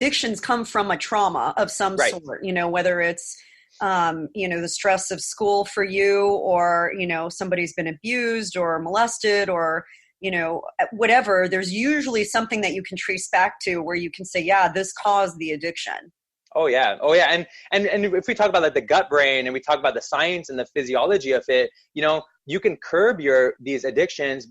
addictions come from a trauma of some Right. sort, whether it's, the stress of school for you, or, somebody's been abused or molested, or, whatever. There's usually something that you can trace back to where you can say, yeah, this caused the addiction. Oh yeah. Oh yeah. And if we talk about like the gut brain and we talk about the science and the physiology of it, you can curb these addictions,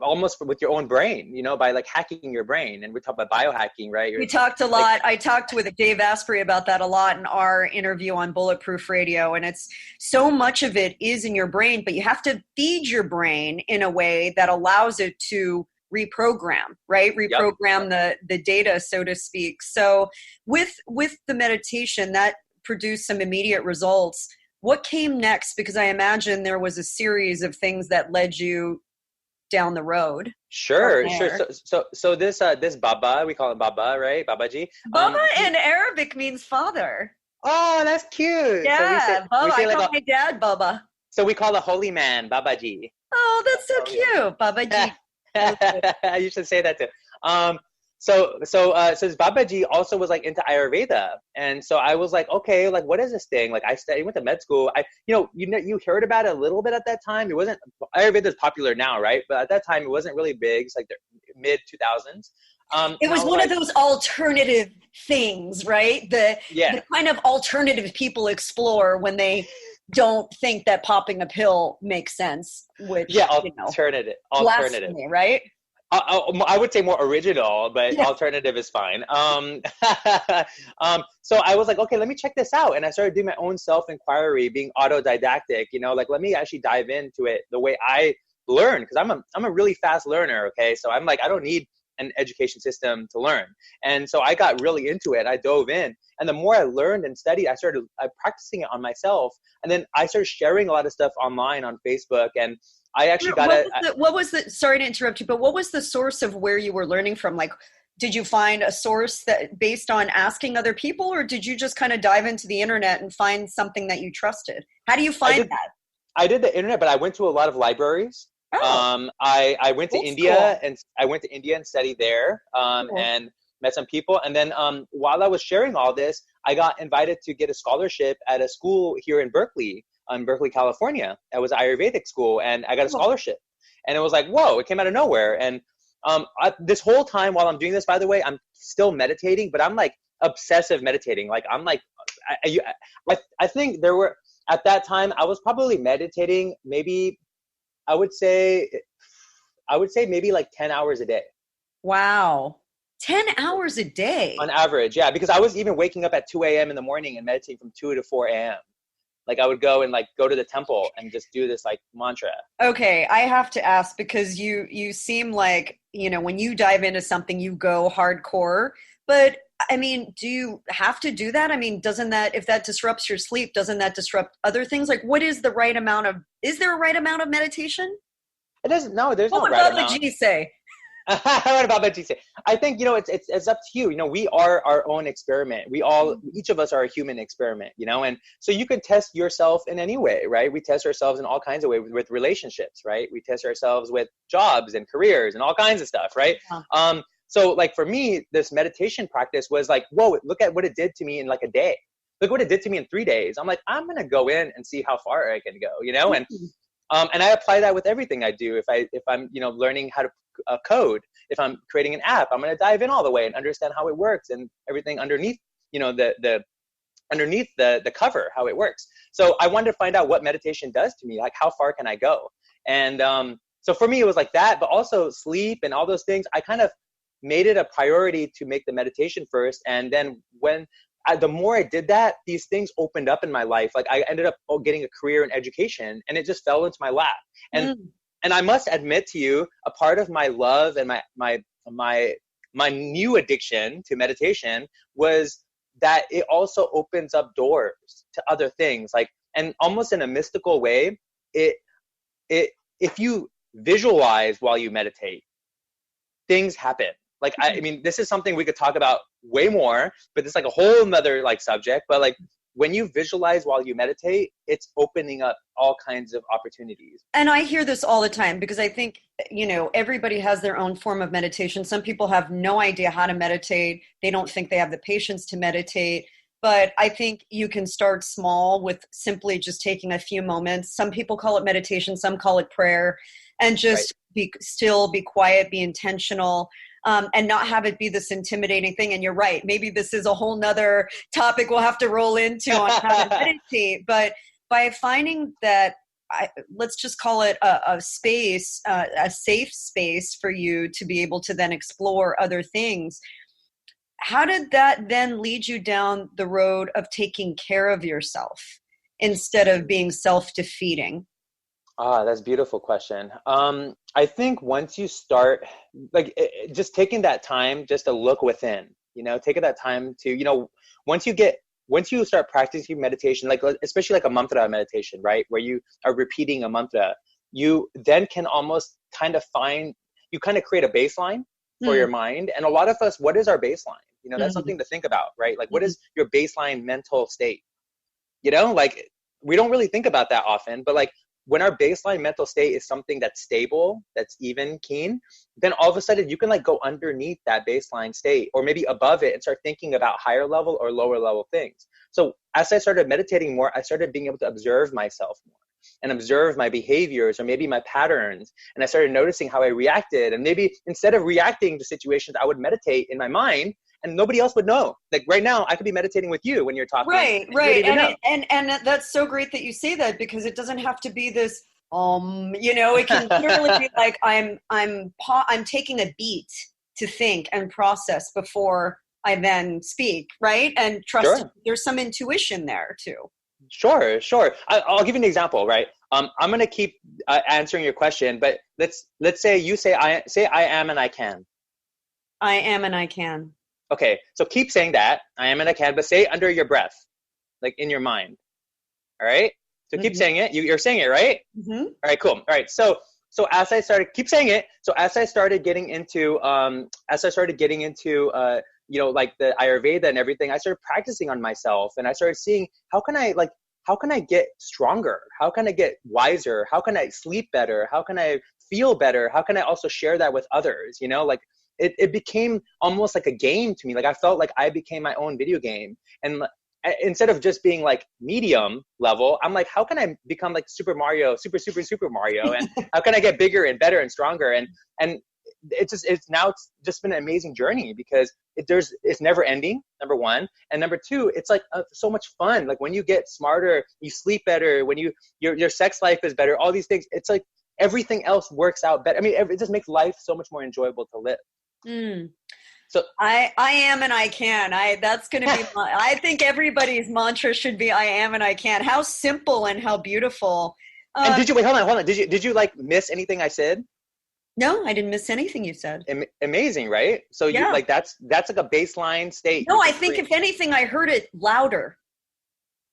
almost with your own brain, by like hacking your brain. And we talk about biohacking, right? We talked a Like, lot. I talked with Dave Asprey about that a lot in our interview on Bulletproof Radio. And it's so much of it is in your brain, but you have to feed your brain in a way that allows it to reprogram, right? yep. Reprogram the data, so to speak. So with the meditation that produced some immediate results, what came next? Because I imagine there was a series of things that led you down the road. Sure. So this Baba, we call him Baba, right? Babaji. Baba in Arabic means father. Oh, that's cute. Yeah, Baba. We say I like call my dad Baba. so we call a holy man Babaji. Oh, that's so cute, Babaji. You should say that too. So this Babaji also was like into Ayurveda, and so I was like, okay, like what is this thing? Like I went to med school. You heard about it a little bit at that time. It wasn't Ayurveda is popular now, right? But at that time, it wasn't really big. It's like the mid 2000s. It was one of those alternative things, right? The kind of alternative people explore when they don't think that popping a pill makes sense. Which alternative, blasphemy, right? I would say more original, but alternative is fine. So I was like, okay, let me check this out. And I started doing my own self-inquiry, being autodidactic, like, let me actually dive into it the way I learn. Cause I'm a really fast learner. Okay. So I'm like, I don't need an education system to learn. And so I got really into it. I dove in. And the more I learned and studied, I started practicing it on myself. And then I started sharing a lot of stuff online on Facebook. And I actually sorry to interrupt you, but what was the source of where you were learning from? Like, did you find a source that based on asking other people, or did you just kind of dive into the internet and find something that you trusted? How do you find that? I did the internet, but I went to a lot of libraries. I went to India and I went to India and studied there, and met some people. And then while I was sharing all this, I got invited to get a scholarship at a school here in Berkeley, California. That was an Ayurvedic school, and I got a scholarship. And it was like, whoa, it came out of nowhere. And this whole time while I'm doing this, by the way, I'm still meditating, but I'm like obsessive meditating. Like I'm like, I think at that time, I was probably meditating maybe, I would say maybe like 10 hours a day. Wow. 10 hours a day? On average, yeah. Because I was even waking up at 2 a.m. in the morning and meditating from 2 to 4 a.m. Like I would go to the temple and just do this like mantra. Okay, I have to ask, because you seem like, when you dive into something, you go hardcore. But I mean, do you have to do that? I mean, if that disrupts your sleep, doesn't that disrupt other things? Like, what is the right amount is there a right amount of meditation? It doesn't, no, there's no right amount. What would Babaji say? What about Babaji say? I think, it's up to you. We are our own experiment. Each of us are a human experiment, and so you can test yourself in any way, right? We test ourselves in all kinds of ways with relationships, right? We test ourselves with jobs and careers and all kinds of stuff, right? Yeah. So like for me, this meditation practice was like, whoa, look at what it did to me in like a day. Look what it did to me in 3 days. I'm like, I'm going to go in and see how far I can go, and I apply that with everything I do. If I'm, learning how to code, if I'm creating an app, I'm going to dive in all the way and understand how it works and everything underneath, underneath the cover, how it works. So I wanted to find out what meditation does to me, like how far can I go? And so for me, it was like that, but also sleep and all those things. I kind of made it a priority to make the meditation first. And then the more I did that, these things opened up in my life. Like I ended up getting a career in education, and it just fell into my lap. And I must admit to you, a part of my love and my new addiction to meditation was that it also opens up doors to other things. Like, and almost in a mystical way, if you visualize while you meditate, things happen. Like, I mean, this is something we could talk about way more, but it's like a whole nother like subject. But like, when you visualize while you meditate, it's opening up all kinds of opportunities. And I hear this all the time because I think, everybody has their own form of meditation. Some people have no idea how to meditate. They don't think they have the patience to meditate. But I think you can start small with simply just taking a few moments. Some people call it meditation, some call it prayer, and Right. just be still, be quiet, be intentional, and not have it be this intimidating thing. And you're right, maybe this is a whole nother topic we'll have to roll into on how to meditate. But by finding that, let's just call it a space, a safe space for you to be able to then explore other things. How did that then lead you down the road of taking care of yourself instead of being self-defeating? That's a beautiful question. I think once you start, like, just taking that time just to look within, taking that time to, once you start practicing meditation, like especially like a mantra meditation, right, where you are repeating a mantra, you then can almost kind of create a baseline for your mind. And a lot of us, what is our baseline? That's something to think about, right? Like, what is your baseline mental state? Like, we don't really think about that often, but like, when our baseline mental state is something that's stable, that's even keen, then all of a sudden you can like go underneath that baseline state or maybe above it and start thinking about higher level or lower level things. So as I started meditating more, I started being able to observe myself more and observe my behaviors or maybe my patterns. And I started noticing how I reacted. And maybe instead of reacting to situations, I would meditate in my mind and nobody else would know. Like right now, I could be meditating with you when you're talking. Right. You wouldn't even know. And that's so great that you say that, because it doesn't have to be this, it can literally be like, I'm taking a beat to think and process before I then speak. Right. And trust, there's some intuition there too. Sure. I'll give you an example, right? I'm going to keep answering your question, but let's say you say I am and I can. I am and I can. Okay, so keep saying that, I am and I can, but say it under your breath, like in your mind. All right? So keep saying it. You're saying it, right? Mm-hmm. All right, cool. All right, so as I started, keep saying it. So as I started getting into, like the Ayurveda and everything, I started practicing on myself, and I started seeing how can I get stronger? How can I get wiser? How can I sleep better? How can I feel better? How can I also share that with others? It became almost like a game to me. Like I felt like I became my own video game. And instead of just being like medium level, I'm like, how can I become like Super Mario? And how can I get bigger and better and stronger? And it's just been an amazing journey because it's never ending, number one. And number two, it's like so much fun. Like when you get smarter, you sleep better, when your sex life is better, all these things, it's like everything else works out better. I mean, it just makes life so much more enjoyable to live. So I am and I can. That's going to be I think everybody's mantra should be I am and I can. How simple and how beautiful. And did you hold on? Did you like miss anything I said? No, I didn't miss anything you said. Amazing, right? So yeah. You like that's like a baseline state. No, I think if anything, I heard it louder.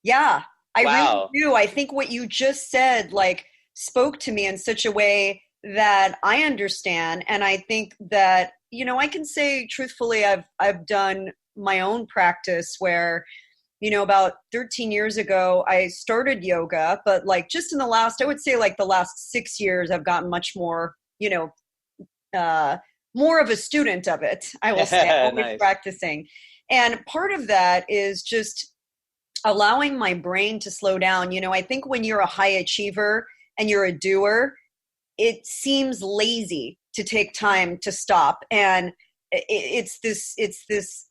Yeah, I really do. I think what you just said like spoke to me in such a way that I understand, and I think that I can say truthfully, I've done my own practice where, about 13 years ago, I started yoga, but like just in the last 6 years, I've gotten much more, more of a student of it, I will say, always nice. Practicing. And part of that is just allowing my brain to slow down. I think when you're a high achiever and you're a doer, it seems lazy to take time to stop. And it's this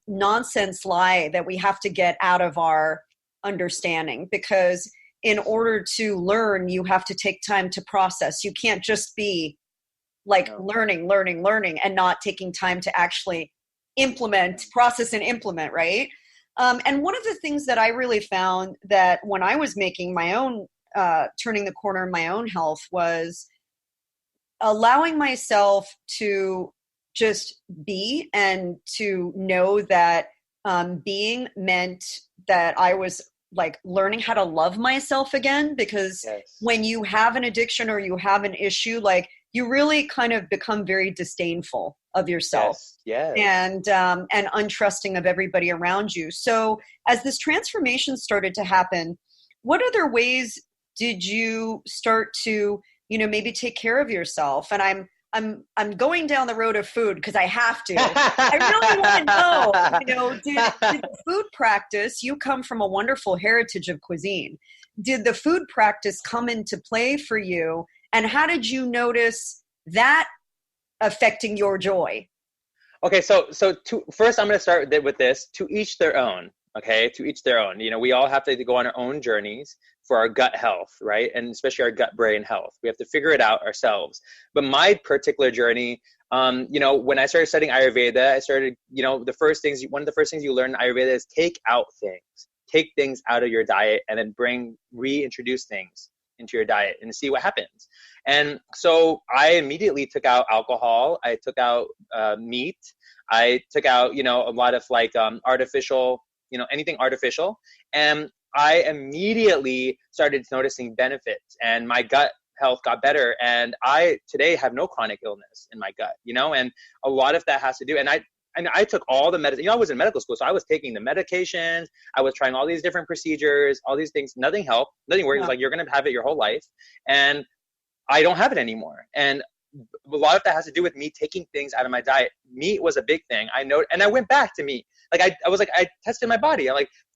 nonsense lie that we have to get out of our understanding, because in order to learn, you have to take time to process. You can't just be like learning and not taking time to actually process and implement, right? And one of the things that I really found that when I was making my own, turning the corner in my own health, was allowing myself to just be, and to know that being meant that I was like learning how to love myself again. Because when you have an addiction or you have an issue, like you really kind of become very disdainful of yourself Yes. Yes. and untrusting of everybody around you. So as this transformation started to happen, what other ways did you start to, maybe take care of yourself? And I'm going down the road of food because I have to. I really want to know, did the food practice, you come from a wonderful heritage of cuisine. Did the food practice come into play for you? And how did you notice that affecting your joy? Okay, so first I'm going to start with this. To each their own. Okay, to each their own. We all have to go on our own journeys for our gut health, right? And especially our gut brain health. We have to figure it out ourselves. But my particular journey, when I started studying Ayurveda, I started, one of the first things you learn in Ayurveda is take things out of your diet, and then reintroduce things into your diet and see what happens. And so I immediately took out alcohol. I took out meat. I took out, a lot of artificial, anything artificial. And I immediately started noticing benefits, and my gut health got better. And I today have no chronic illness in my gut, and a lot of that has to do. And I took all the medicine. I was in medical school, so I was taking the medications. I was trying all these different procedures, all these things. Nothing helped. Nothing worked. It was like, you're going to have it your whole life. And I don't have it anymore. And a lot of that has to do with me taking things out of my diet. Meat was a big thing. I know, and I went back to meat. I tested my body.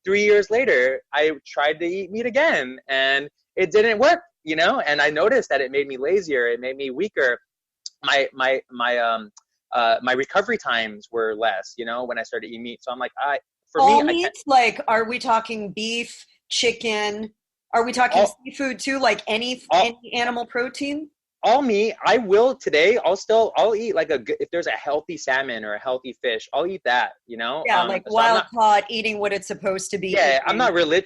3 years later, I tried to eat meat again, and it didn't work, and I noticed that it made me lazier. It made me weaker. My recovery times were less, when I started eating meat. So I'm like, all meats, are we talking beef, chicken? Are we talking seafood too? Any animal protein? All meat. I will today. I'll eat if there's a healthy salmon or a healthy fish, I'll eat that. Yeah, wild caught, eating what it's supposed to be. Yeah, eating.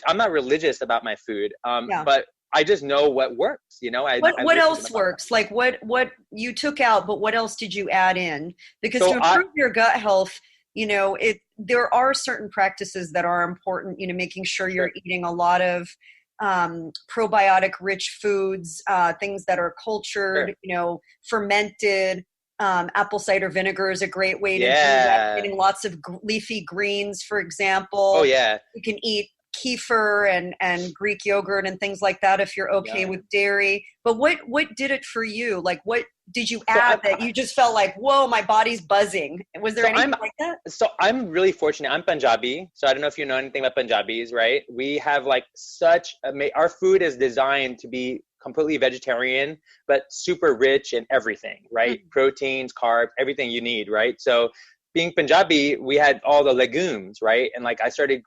I'm not religious about my food. But I just know what works. What else works? What you took out, but what else did you add in? Because to improve your gut health, there are certain practices that are important. Making sure you're eating a lot of probiotic rich foods, things that are cultured, fermented. Apple cider vinegar is a great way to do that. Getting lots of leafy greens, for example. Oh yeah. You can eat kefir and Greek yogurt and things like that if you're okay with dairy. But what did it for you? What did you add that you just felt like, whoa, my body's buzzing? Was there anything like that? So I'm really fortunate. I'm Punjabi. So I don't know if you know anything about Punjabis, right? We have our food is designed to be completely vegetarian, but super rich in everything, right? Mm-hmm. Proteins, carbs, everything you need, right? So being Punjabi, we had all the legumes, right? And I started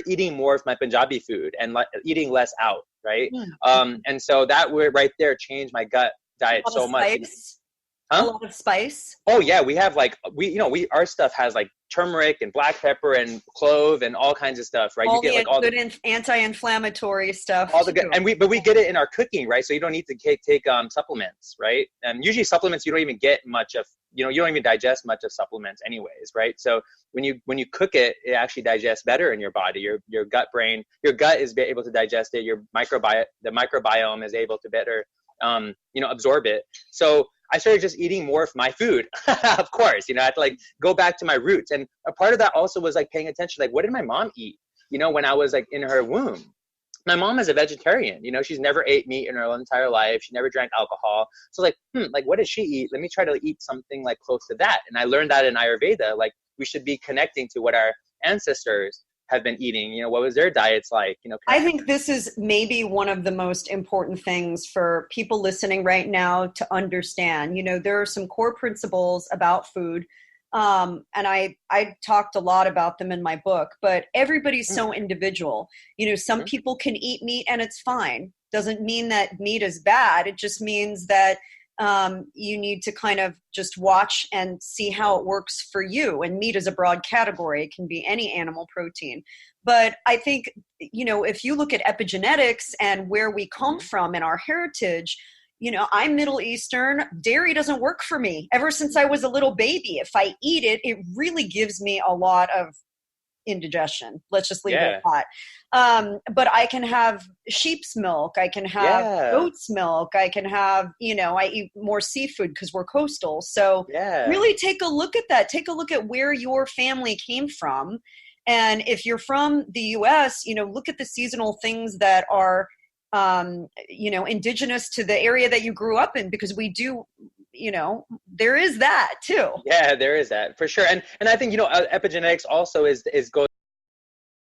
eating more of my Punjabi food and eating less out, right? Mm-hmm. And so that would right there changed my gut diet so much. A lot of spice. Oh yeah, we have our stuff has turmeric and black pepper and clove and all kinds of stuff, right? You get good anti-inflammatory stuff. All the good, but we get it in our cooking, right? So you don't need to take supplements, right? And usually supplements you don't even get much of. You don't even digest much of supplements anyways, right? So when you cook it, it actually digests better in your body. Your gut is able to digest it. The microbiome is able to better absorb it. So I started just eating more of my food. Of course, I had to go back to my roots. And a part of that also was paying attention, what did my mom eat, when I was in her womb? My mom is a vegetarian, she's never ate meat in her entire life. She never drank alcohol. So what does she eat? Let me try to eat something close to that. And I learned that in Ayurveda, we should be connecting to what our ancestors have been eating, what was their diets like, I think this is maybe one of the most important things for people listening right now to understand. There are some core principles about food. And I talked a lot about them in my book, but everybody's so individual. Some people can eat meat and it's fine. Doesn't mean that meat is bad. It just means that you need to kind of just watch and see how it works for you. And meat is a broad category. It can be any animal protein. But I think, if you look at epigenetics and where we come from in our heritage, I'm Middle Eastern. Dairy doesn't work for me. Ever since I was a little baby, if I eat it, it really gives me a lot of indigestion. Let's just leave it at Yeah. that. But I can have sheep's milk. I can have Yeah. goat's milk. I can have, I eat more seafood because we're coastal. So Yeah. really take a look at that. Take a look at where your family came from. And if you're from the US, look at the seasonal things that are, indigenous to the area that you grew up in, because we do, there is that too. Yeah, there is that for sure. And I think, epigenetics also is goes